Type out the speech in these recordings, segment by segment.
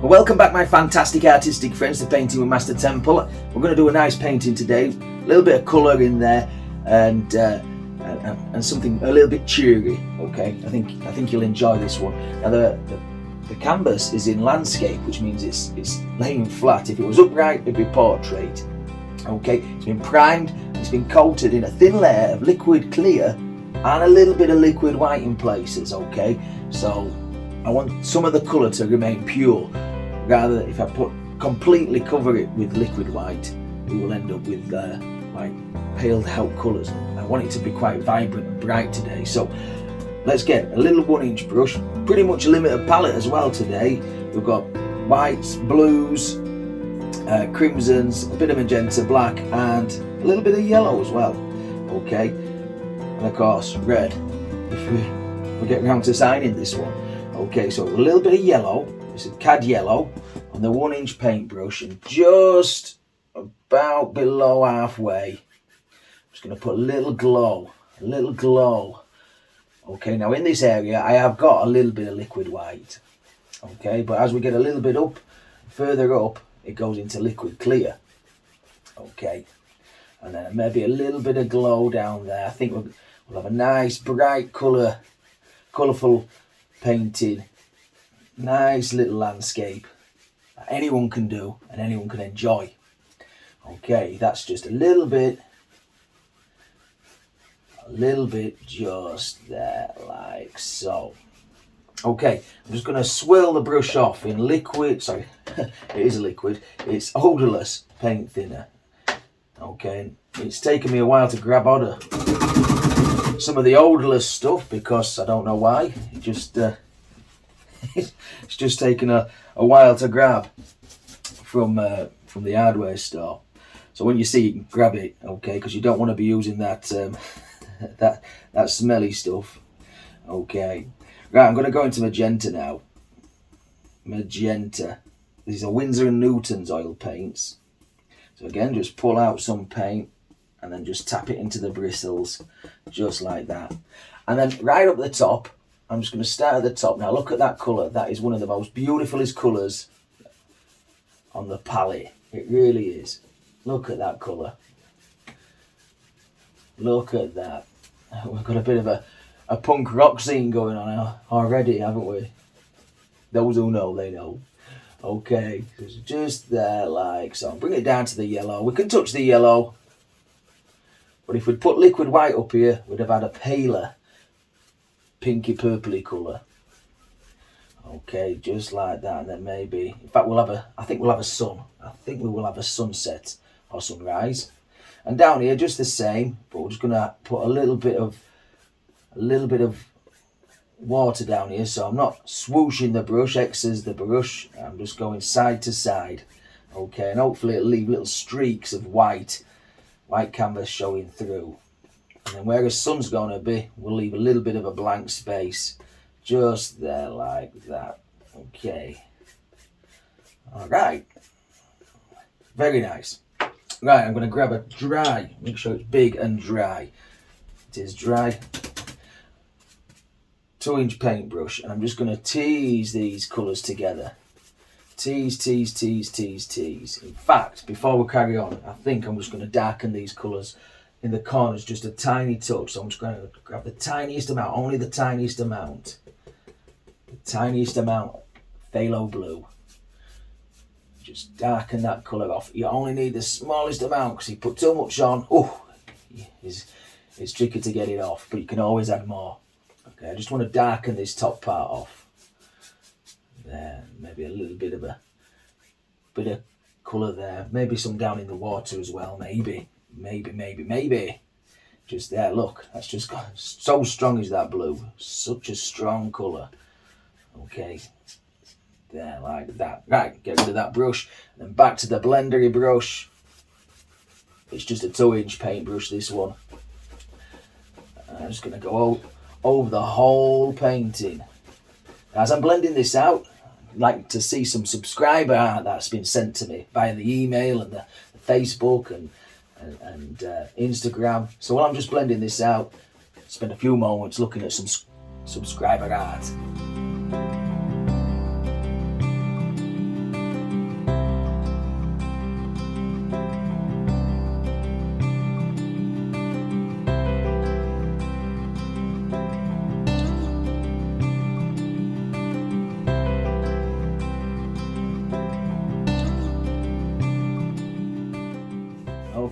Well, welcome back, my fantastic artistic friends, to Painting with Master Temple. We're going to do a nice painting today, a little bit of colour in there, and something a little bit cheery. Okay, I think you'll enjoy this one. Now the canvas is in landscape, which means it's laying flat. If it was upright, it'd be portrait. Okay, it's been primed, it's been coated in a thin layer of liquid clear and a little bit of liquid white in places. Okay, so I want some of the colour to remain pure. Rather, if I completely cover it with liquid white, we will end up with like paled out colours. I want it to be quite vibrant and bright today. So let's get a little 1-inch brush, pretty much a limited palette as well today. We've got whites, blues, crimsons, a bit of magenta, black, and a little bit of yellow as well. Okay, and of course red if we get round to signing this one. Okay, so a little bit of yellow. It's a cad yellow on the 1-inch paintbrush, and just about below halfway, I'm just going to put a little glow. Okay, now in this area, I have got a little bit of liquid white. Okay, but as we get a little bit up, further up, it goes into liquid clear. Okay, and then maybe a little bit of glow down there. I think we'll have a nice, bright colourful painting. Nice little landscape that anyone can do and anyone can enjoy. Okay, that's just a little bit just there, like so. Okay, I'm just going to swirl the brush off in liquid, sorry, it is liquid, it's odourless paint thinner. Okay, it's taken me a while to grab onto some of the odourless stuff because I don't know why, it just it's just taken a while to grab from the hardware store. So when you see it, grab it, okay, because you don't want to be using that that smelly stuff. Okay, right, I'm going to go into magenta now. Magenta. These are Winsor & Newton's oil paints. So again, just pull out some paint and then just tap it into the bristles, just like that. And then right up the top, I'm just going to start at the top. Now look at that colour. That is one of the most beautifulest colours on the palette. It really is. Look at that colour. Look at that. We've got a bit of a punk rock scene going on already, haven't we? Those who know, they know. Okay, so it's just there like so. Bring it down to the yellow. We can touch the yellow. But if we'd put liquid white up here, we'd have had a paler, pinky purpley colour. Okay, just like that, and then maybe, in fact, I think we'll have a sun. I think we will have a sunset or sunrise. And down here, just the same, but we're just gonna put a little bit of water down here, so I'm not swooshing the brush, X's the brush. I'm just going side to side. Okay, and hopefully it'll leave little streaks of white canvas showing through. And then where the sun's going to be, we'll leave a little bit of a blank space, just there like that. Okay. All right. Very nice. Right, I'm going to grab a dry, make sure it's big and dry. It is dry. 2-inch paintbrush, and I'm just going to tease these colours together. Tease. In fact, before we carry on, I think I'm just going to darken these colours in the corners just a tiny touch. So I'm just going to grab the tiniest amount, only the tiniest amount. The tiniest amount, phthalo blue. Just darken that colour off. You only need the smallest amount because you put too much on. Oh, it's tricky to get it off, but you can always add more. Okay, I just want to darken this top part off. There, maybe a little bit of colour there. Maybe some down in the water as well. Maybe. Just there. Look, that's just so strong is that blue. Such a strong colour. Okay. There, like that. Right, get rid of that brush. And then back to the blendery brush. It's just a 2-inch paintbrush, this one. I'm just going to go over the whole painting. As I'm blending this out, I'd like to see some subscriber art that's been sent to me via the email and the Facebook and Instagram. So while I'm just blending this out, spend a few moments looking at some subscriber art.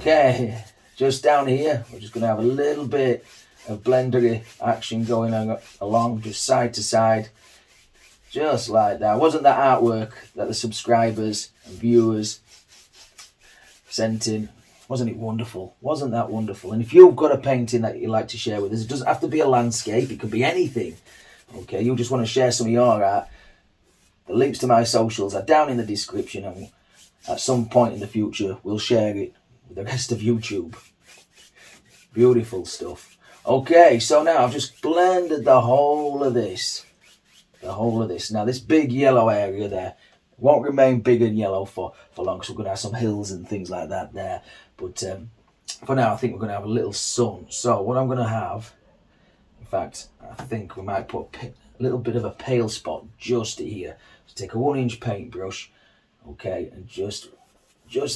Okay, just down here, we're just going to have a little bit of blendery action going on along, just side to side, just like that. Wasn't that artwork that the subscribers and viewers sent in? Wasn't it wonderful? Wasn't that wonderful? And if you've got a painting that you'd like to share with us, it doesn't have to be a landscape, it could be anything. Okay, you just want to share some of your art. The links to my socials are down in the description, and at some point in the future we'll share it with the rest of YouTube. Beautiful stuff. Okay, so now I've just blended the whole of this. Now this big yellow area there won't remain big and yellow for long, because we're going to have some hills and things like that there. But for now, I think we're going to have a little sun. So what I'm going to have, in fact, I think we might put a little bit of a pale spot just here. So take a 1-inch paintbrush, okay, and just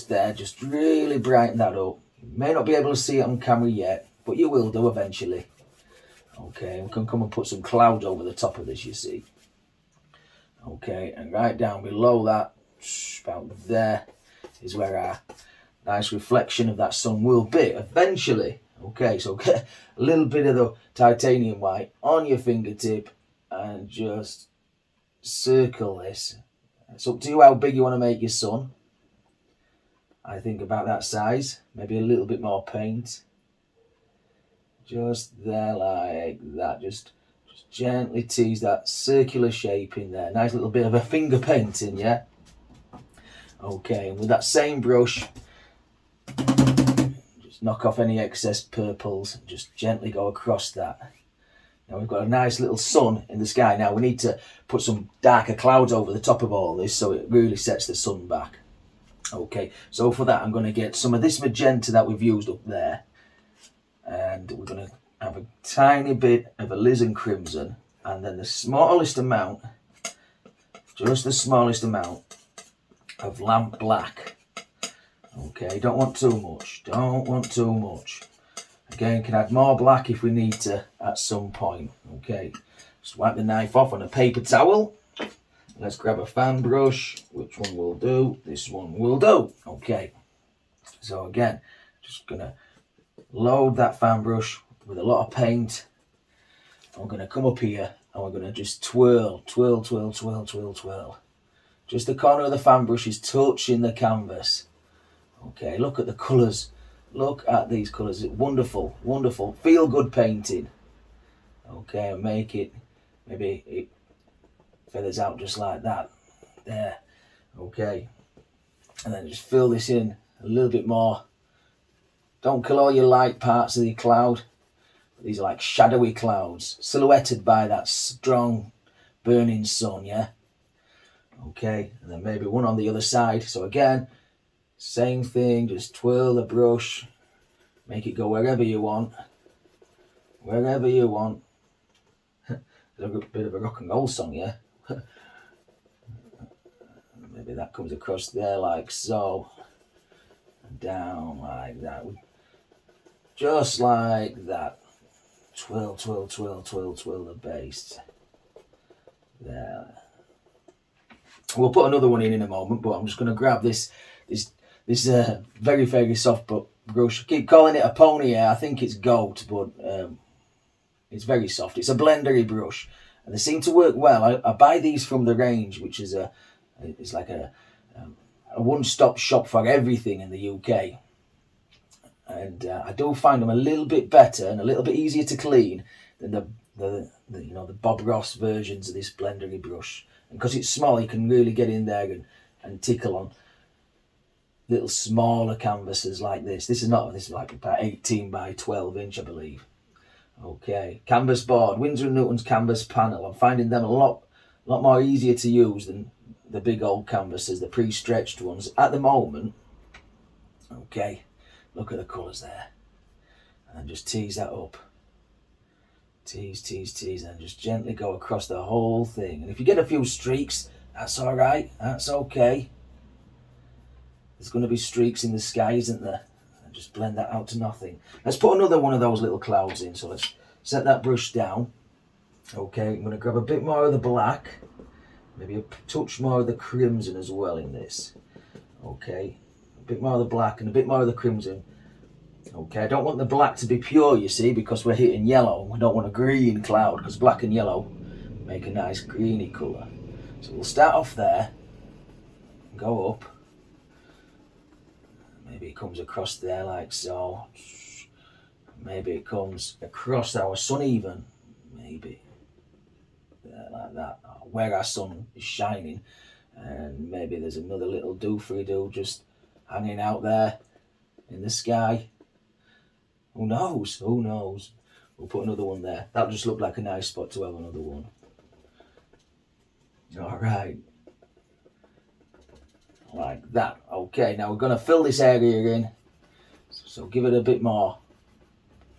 there, just really brighten that up. You may not be able to see it on camera yet, but you will do eventually. Okay, we can come and put some clouds over the top of this, you see. Okay, and right down below that, about there, is where our nice reflection of that sun will be eventually. Okay, so get a little bit of the titanium white on your fingertip and just circle this. It's up to you how big you want to make your sun. I think about that size, maybe a little bit more paint. Just there like that, just gently tease that circular shape in there. Nice little bit of a finger painting, yeah? Okay, and with that same brush, just knock off any excess purples and just gently go across that. Now we've got a nice little sun in the sky. Now we need to put some darker clouds over the top of all this so it really sets the sun back. Okay, so for that I'm going to get some of this magenta that we've used up there, and we're going to have a tiny bit of alizarin crimson, and then the smallest amount, just the smallest amount of lamp black. Okay, don't want too much, don't want too much. Again, can add more black if we need to at some point. Okay, just wipe the knife off on a paper towel. Let's grab a fan brush. Which one will do? This one will do. Okay, so again, just gonna load that fan brush with a lot of paint. I'm going to come up here and we're going to just twirl. Just the corner of the fan brush is touching the canvas. Okay, look at the colours. Look at these colours. It's wonderful, wonderful. Feel good painting. Okay, and make it, maybe it feathers out just like that. There. Okay. And then just fill this in a little bit more. Don't kill all your light parts of the cloud. These are like shadowy clouds, silhouetted by that strong burning sun, yeah? Okay, and then maybe one on the other side. So again, same thing, just twirl the brush, make it go wherever you want. Wherever you want. A bit of a rock and roll song, yeah? Maybe that comes across there like so. Down like that. Just like that. Twirl the base. There. We'll put another one in a moment, but I'm just going to grab this very soft brush. I keep calling it a pony hair. I think it's goat, but it's very soft. It's a blendery brush, and they seem to work well. I buy these from the range, which is it's like a one-stop shop for everything in the UK. And I do find them a little bit better and a little bit easier to clean than the Bob Ross versions of this blendery brush. And because it's small, you can really get in there and tickle on little smaller canvases like this. This is like about 18 by 12 inch, I believe. Okay, canvas board, Winsor & Newton's canvas panel. I'm finding them a lot more easier to use than the big old canvases, the pre-stretched ones at the moment. Okay. Look at the colours there. And just tease that up. Tease, and just gently go across the whole thing. And if you get a few streaks, that's all right. That's okay. There's going to be streaks in the sky, isn't there? And just blend that out to nothing. Let's put another one of those little clouds in. So let's set that brush down. Okay, I'm going to grab a bit more of the black. Maybe a touch more of the crimson as well in this. Okay. A bit more of the black and a bit more of the crimson, Okay, I don't want the black to be pure, you see, because we're hitting yellow. We don't want a green cloud, because black and yellow make a nice greeny colour. So we'll start off there, go up. Maybe it comes across there like so. Maybe it comes across our sun even. Maybe. There, like that. Where our sun is shining. And maybe there's another little doofy-doo just hanging out there in the sky. Who knows? Who knows? We'll put another one there. That'll just look like a nice spot to have another one. Alright. Like that. Okay, now we're going to fill this area in. So give it a bit more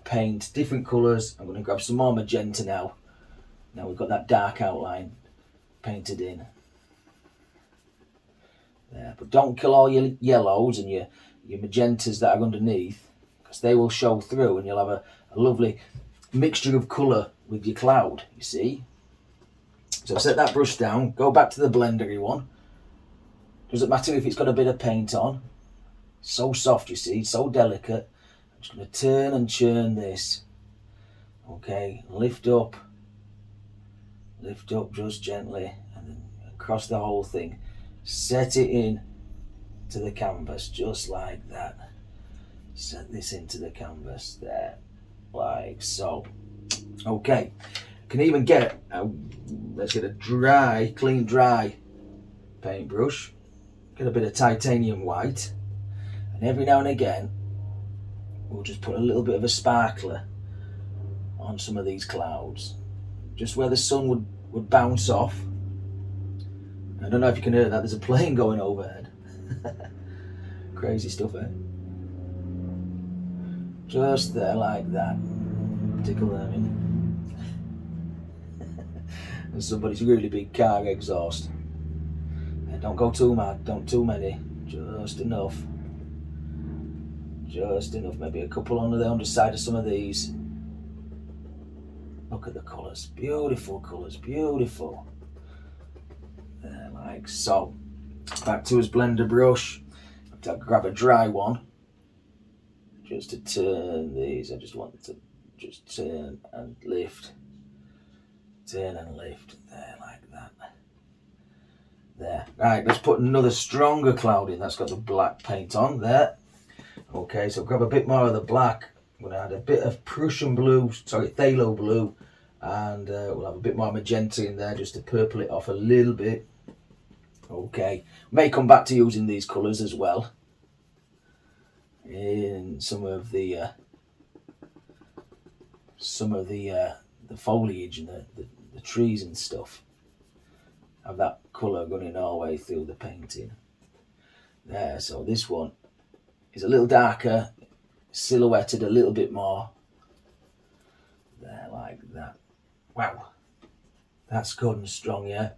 paint, different colours. I'm going to grab some more magenta now. Now we've got that dark outline painted in. There. But don't kill all your yellows and your magentas that are underneath, because they will show through and you'll have a lovely mixture of colour with your cloud, you see. So set that brush down, go back to the blendery one. Doesn't matter if it's got a bit of paint on. So soft, you see, so delicate. I'm just going to turn and churn this. Okay, lift up just gently, and then across the whole thing. Set it in to the canvas, just like that. Set this into the canvas there, like so. Okay, can even get let's get a dry, clean, dry paintbrush. Get a bit of titanium white, and every now and again we'll just put a little bit of a sparkler on some of these clouds, just where the sun would bounce off. I don't know if you can hear that, there's a plane going overhead. Crazy stuff, eh? Just there, like that. Tickle them in. And somebody's really big car exhaust. And don't go too mad, don't too many. Just enough. Just enough, maybe a couple on the underside of some of these. Look at the colours, beautiful colours, beautiful. There, like so. Back to his blender brush. I'll grab a dry one just to turn these. I just want to just turn and lift. Turn and lift. There, like that. There. Right, let's put another stronger cloud in. That's got the black paint on there. Okay, so grab a bit more of the black. I'm going to add a bit of Prussian blue, sorry, phthalo blue, and we'll have a bit more magenta in there just to purple it off a little bit. Okay, may come back to using these colours as well in some of the foliage and the trees and stuff. Have that colour running all the way through the painting. There, so this one is a little darker, silhouetted a little bit more. There, like that. Wow, that's good and strong, yeah?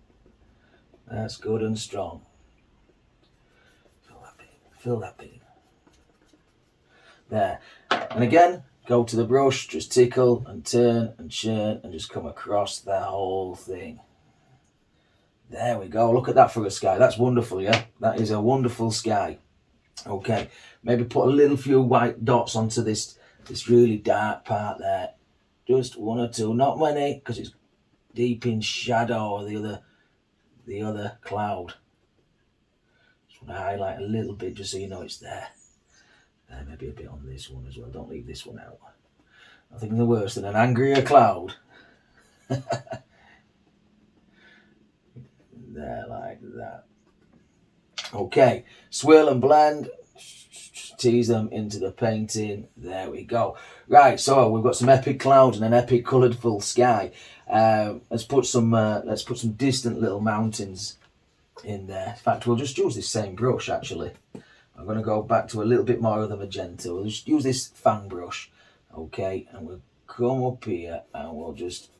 That's good and strong. Fill that bit in. There. And again, go to the brush, just tickle and turn and churn and just come across the whole thing. There we go. Look at that for a sky. That's wonderful, yeah? That is a wonderful sky. Okay, maybe put a little few white dots onto this really dark part there. Just one or two, not many, because it's deep in shadow or the other cloud. Just want to highlight a little bit just so you know it's there. There, maybe a bit on this one as well. Don't leave this one out. Nothing the worse than an angrier cloud. There, like that. Okay, swirl and blend. Tease them into the painting. There we go. Right, so we've got some epic clouds and an epic colourful sky. Let's put some distant little mountains in there. In fact, we'll just use this same brush actually. I'm going to go back to a little bit more of the magenta. We'll just use this fan brush, okay, and we'll come up here and we'll just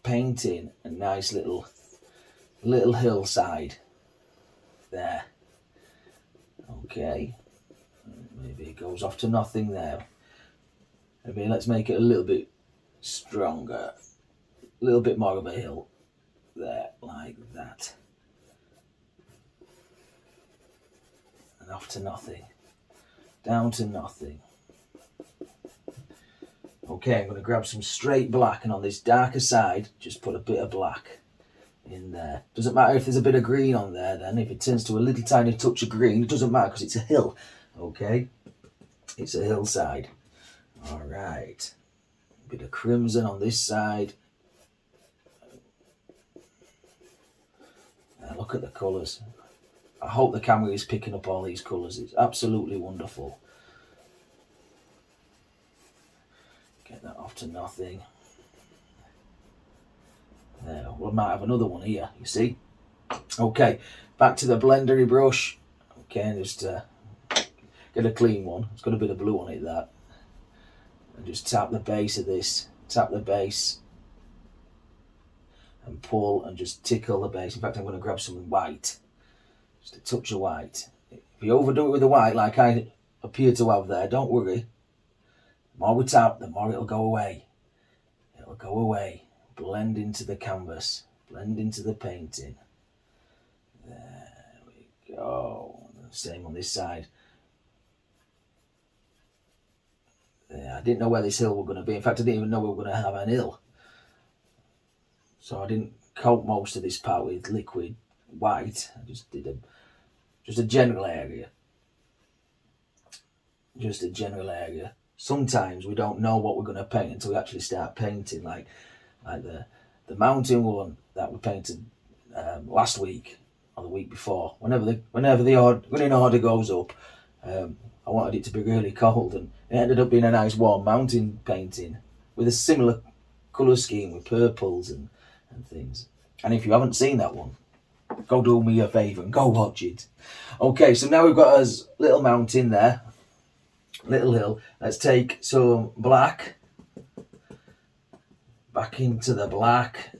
paint in a nice little hillside there. Okay, maybe it goes off to nothing there. Maybe let's make it a little bit stronger, a little bit more of a hill there, like that. And off to nothing. down to nothing. Okay, I'm going to grab some straight black, and on this darker side, just put a bit of black in there. Doesn't matter if there's a bit of green on there then. If it turns to a little tiny touch of green, it doesn't matter because it's a hill. Okay, it's a hillside. All right, a bit of crimson on this side. Now look at the colours. I hope the camera is picking up all these colours. It's absolutely wonderful. Get that off to nothing. There, we might have another one here, you see. Okay, back to the blendery brush. Okay, and just get a clean one. It's got a bit of blue on it, that. And just tap the base of this. Tap the base. And pull and just tickle the base. In fact, I'm going to grab some white. Just a touch of white. If you overdo it with the white, like I appear to have there, don't worry. The more we tap, the more it'll go away. It'll go away. Blend into the canvas. Blend into the painting. There we go. Same on this side. There, I didn't know where this hill was going to be. In fact, I didn't even know we were going to have an hill. So I didn't coat most of this part with liquid white. I just did just a general area. Just a general area. Sometimes we don't know what we're going to paint until we actually start painting. Like the mountain one that we painted last week or the week before. Whenever the running order goes up, I wanted it to be really cold, and it ended up being a nice warm mountain painting with a similar colour scheme with purples and things. And if you haven't seen that one, go do me a favour and go watch it. Okay, so now we've got a little mountain there, little hill. Let's take some black, back into the black,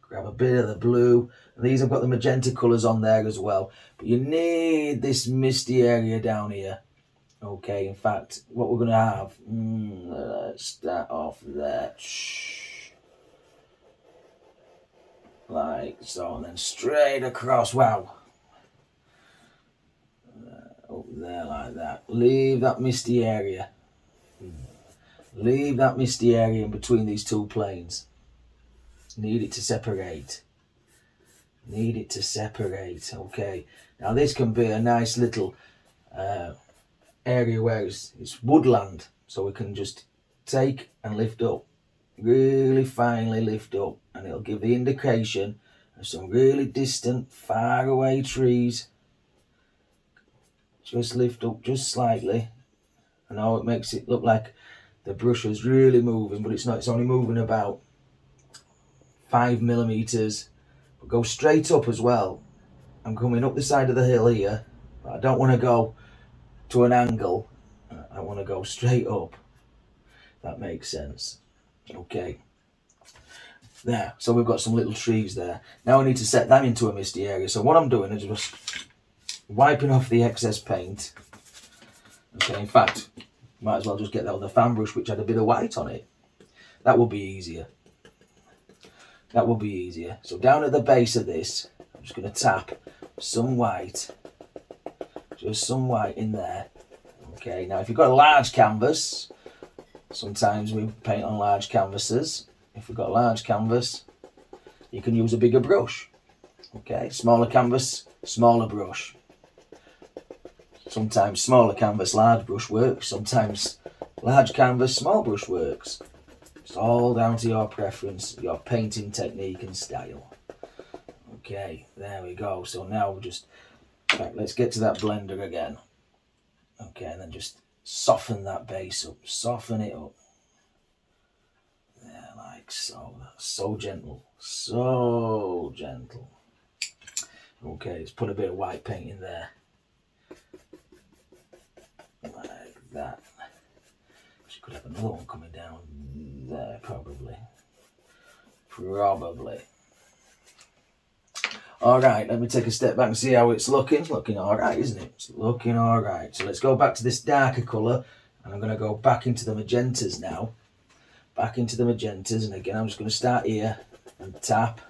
grab a bit of the blue, and these have got the magenta colours on there as well. But you need this misty area down here. Okay, in fact, what we're going to have, let's start off there. Like so, and then straight across. Wow. Up there like that. Leave that misty area. Leave that misty area in between these two planes. Need it to separate. Need it to separate. Okay. Now this can be a nice little area where it's woodland. So we can just take and lift up. Really finely lift up. And it'll give the indication of some really distant, far away trees. Just lift up just slightly. I know it makes it look like the brush is really moving, but it's not. It's only moving about 5 millimeters. But go straight up as well. I'm coming up the side of the hill here, but I don't want to go to an angle. I want to go straight up. That makes sense. Okay. There, so we've got some little trees there. Now I need to set them into a misty area. So what I'm doing is just wiping off the excess paint. Okay, in fact, might as well just get that other fan brush which had a bit of white on it. That will be easier. That will be easier. So down at the base of this, I'm just going to tap some white. Just some white in there. Okay, now if you've got a large canvas, sometimes we paint on large canvases. If we've got a large canvas, you can use a bigger brush. Okay, smaller canvas, smaller brush. Sometimes smaller canvas, large brush works. Sometimes large canvas, small brush works. It's all down to your preference, your painting technique and style. Okay, there we go. So now we'll just, let's get to that blender again. Okay, and then just soften that base up, soften it up. There, like so. That's so gentle, so gentle. Okay, let's put a bit of white paint in there. Like that. She could have another one coming down there, probably. Probably. Alright, let me take a step back and see how it's looking. It's looking alright, isn't it? It's looking alright. So let's go back to this darker colour. And I'm going to go back into the magentas now. Back into the magentas. And again, I'm just going to start here and tap.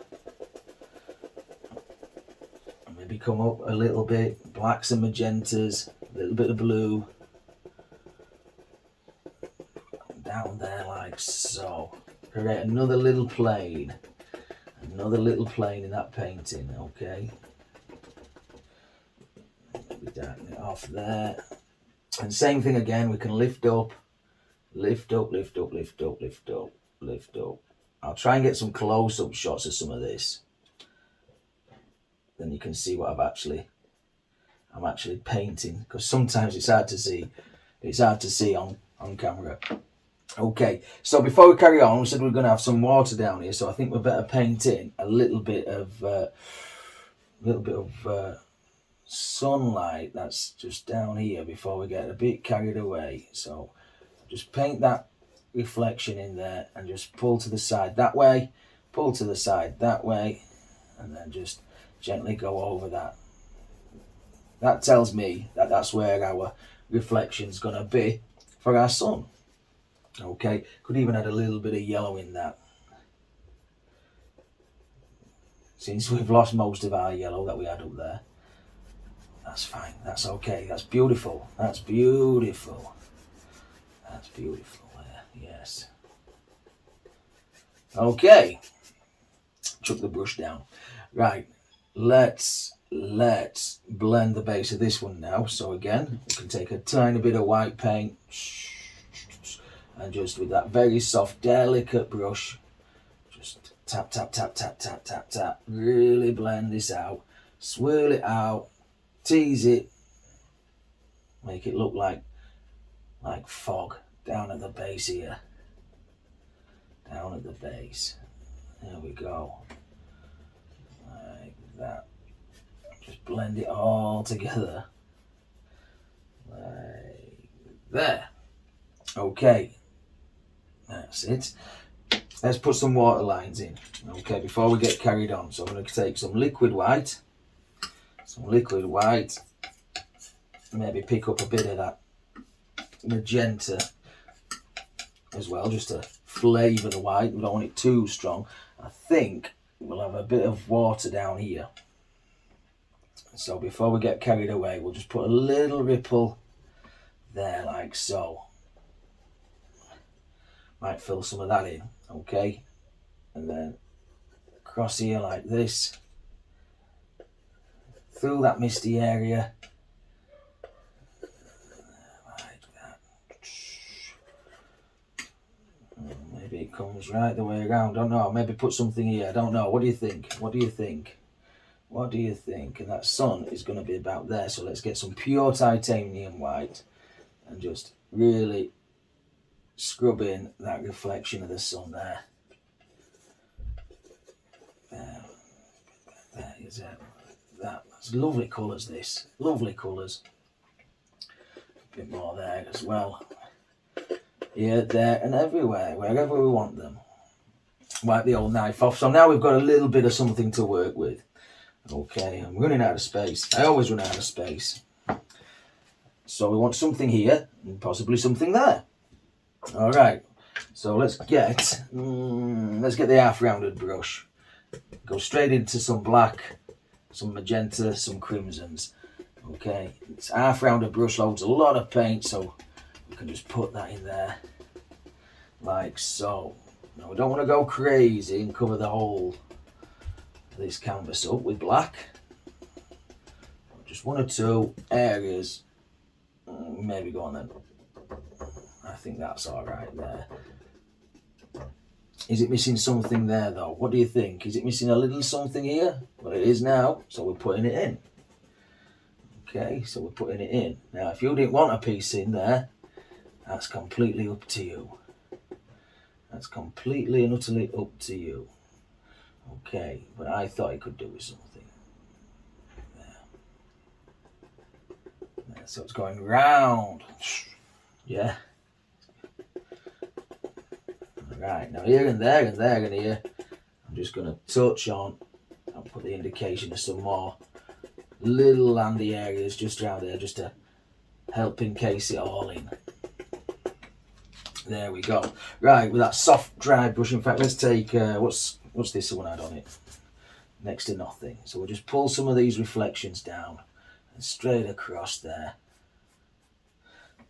And maybe come up a little bit. Blacks and magentas. A little bit of blue. Down there like so. Create another little plane. Another little plane in that painting, okay? Maybe darken it off there. And same thing again, we can lift up, lift up, lift up, lift up, lift up, lift up. I'll try and get some close-up shots of some of this. Then you can see what I'm actually painting, because sometimes it's hard to see. It's hard to see on camera. Okay, so before we carry on, we said we're going to have some water down here, so I think we better paint in a little bit of sunlight that's just down here before we get a bit carried away. So just paint that reflection in there and just pull to the side that way, pull to the side that way, and then just gently go over that. That tells me that that's where our reflection's going to be for our sun. Okay, could even add a little bit of yellow in that. Since we've lost most of our yellow that we had up there. That's fine, that's okay, that's beautiful, that's beautiful. That's beautiful there, yes. Okay, chuck the brush down. Right, let's blend the base of this one now. So again, we can take a tiny bit of white paint and just with that very soft, delicate brush, just tap, tap, tap, tap, tap, tap, tap, really blend this out, swirl it out, tease it, make it look like fog down at the base here, down at the base. There we go, like that. Just blend it all together, like there. Okay, that's it. Let's put some water lines in, okay, before we get carried on. So I'm going to take some liquid white, maybe pick up a bit of that magenta as well, just to flavour the white. We don't want it too strong. I think we'll have a bit of water down here. So before we get carried away, we'll just put a little ripple there like so. Might fill some of that in, okay? And then across here like this, through that misty area, like that. Maybe it comes right the way around, don't know. Maybe put something here, I don't know. What do you think? What do you think? What do you think? And that sun is going to be about there, so let's get some pure titanium white and just really scrub in that reflection of the sun there. There is it. That's lovely colours, this. Lovely colours. A bit more there as well. Here, there and everywhere, wherever we want them. Wipe the old knife off. So now we've got a little bit of something to work with. Okay, I'm running out of space. I always run out of space. So we want something here and possibly something there. All right, so let's get the half-rounded brush. Go straight into some black, some magenta, some crimsons. Okay, it's half-rounded brush, loads a lot of paint, so we can just put that in there like so. Now we don't want to go crazy and cover the whole of this canvas up with black. Just one or two areas. Maybe go on then. I think that's all right there. Is it missing something there though? What do you think? Is it missing a little something here? Well, it is now, so we're putting it in. Okay, so we're putting it in. Now, if you didn't want a piece in there, that's completely up to you. That's completely and utterly up to you. Okay, but I thought it could do with something. There. So it's going round. Yeah. Right, now here and there and there and here, I'm just going to touch on and put the indication of some more little landy areas just around there, just to help encase it all in. There we go. Right, with that soft dry brush, in fact, let's take, what's this one had on it? Next to nothing. So we'll just pull some of these reflections down and straight across there.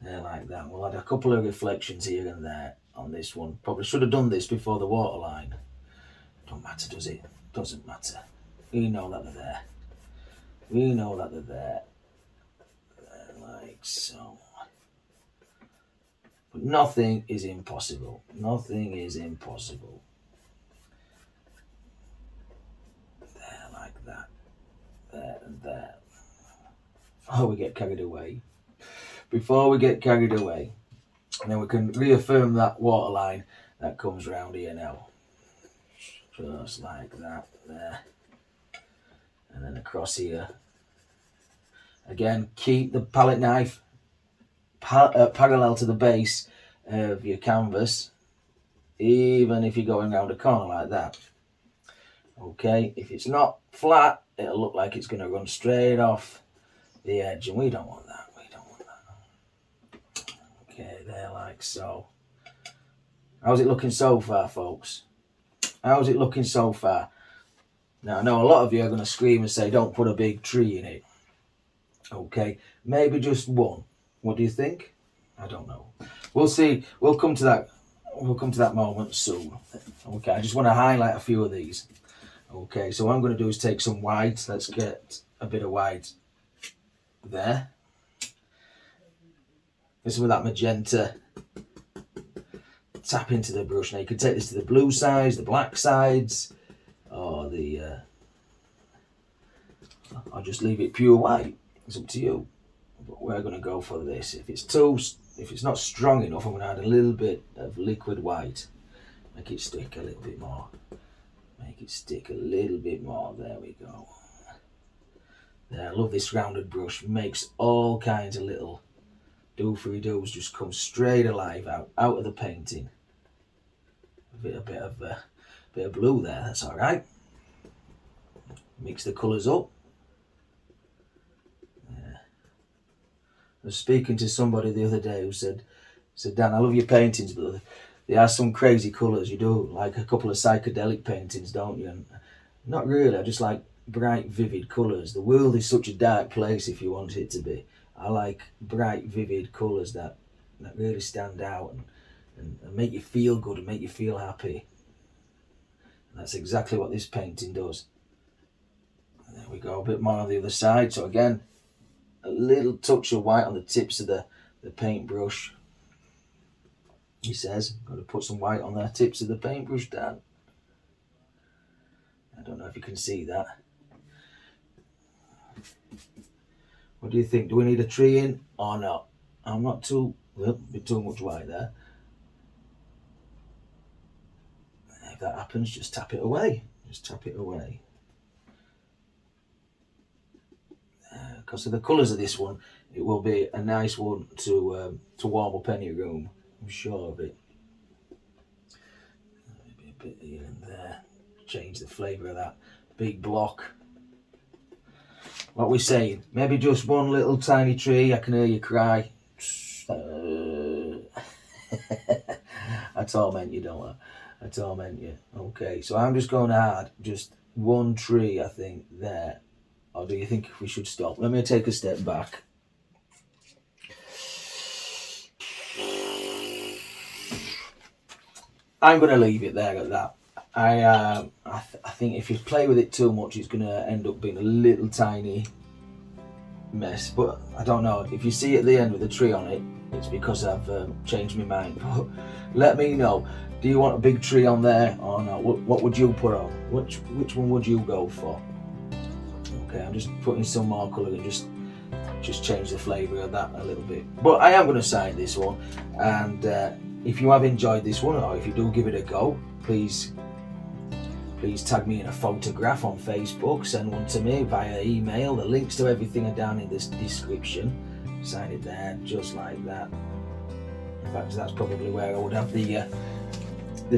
There, like that. We'll add a couple of reflections here and there on this one. Probably should have done this before the waterline. Don't matter, does it? Doesn't matter. We know that they're there. We know that they're there. Like so. But nothing is impossible. Nothing is impossible. There, like that. There and there. Before we get carried away. Before we get carried away. And then we can reaffirm that waterline that comes round here now. Just like that. There. And then across here. Again, keep the palette knife parallel to the base of your canvas, even if you're going around a corner like that. Okay, if it's not flat, it'll look like it's going to run straight off the edge, and we don't want that. We don't want that. Okay, there, like so. How's it looking so far, folks? How's it looking so far? Now, I know a lot of you are going to scream and say, don't put a big tree in it. Okay, maybe just one. What do you think? I don't know. We'll see. We'll come to that. We'll come to that moment soon. Okay, I just want to highlight a few of these. Okay, so what I'm going to do is take some white. Let's get a bit of white there. Get some of that magenta. Tap into the brush. Now you can take this to the blue sides, the black sides, or the. I'll just leave it pure white. It's up to you. But we're going to go for this. If it's not strong enough, I'm going to add a little bit of liquid white. Make it stick a little bit more. Make it stick a little bit more. There we go. There, I love this rounded brush. Makes all kinds of little do-for-doos just come straight alive out of the painting. A bit of blue there. That's all right. Mix the colours up. I was speaking to somebody the other day who said, Dan, I love your paintings, but they are some crazy colours. You do like a couple of psychedelic paintings, don't you? And not really. I just like bright, vivid colours. The world is such a dark place if you want it to be. I like bright, vivid colours that really stand out and make you feel good and make you feel happy. And that's exactly what this painting does. And there we go, a bit more on the other side. So again, a little touch of white on the tips of the paintbrush. He says, got to put some white on the tips of the paintbrush, Dan. I don't know if you can see that. What do you think? Do we need a tree in or not? I'm not too, well, bit too much white there. If that happens, just tap it away. Just tap it away. Because of the colours of this one, it will be a nice one to warm up any room. I'm sure of it. Maybe a bit here and there. Change the flavour of that big block. What we're saying, maybe just one little tiny tree. I can hear you cry. I torment you, don't I? I torment you. Okay, so I'm just going to add just one tree, I think, there. Or do you think we should stop? Let me take a step back. I'm going to leave it there at that. I think if you play with it too much, it's going to end up being a little tiny mess. But I don't know. If you see at the end with a tree on it, it's because I've changed my mind. But let me know. Do you want a big tree on there or not? What would you put on? Which one would you go for? Okay, I'm just putting some more colour and just change the flavour of that a little bit. But I am going to sign this one, and if you have enjoyed this one, or if you do give it a go, please tag me in a photograph on Facebook, send one to me via email. The links to everything are down in this description. Sign it there, just like that. In fact, that's probably where I would have the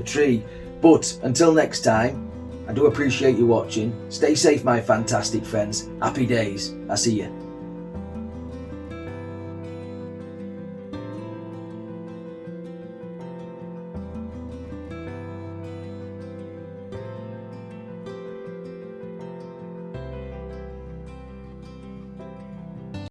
tree. But until next time, I do appreciate you watching. Stay safe, my fantastic friends. Happy days. I see you.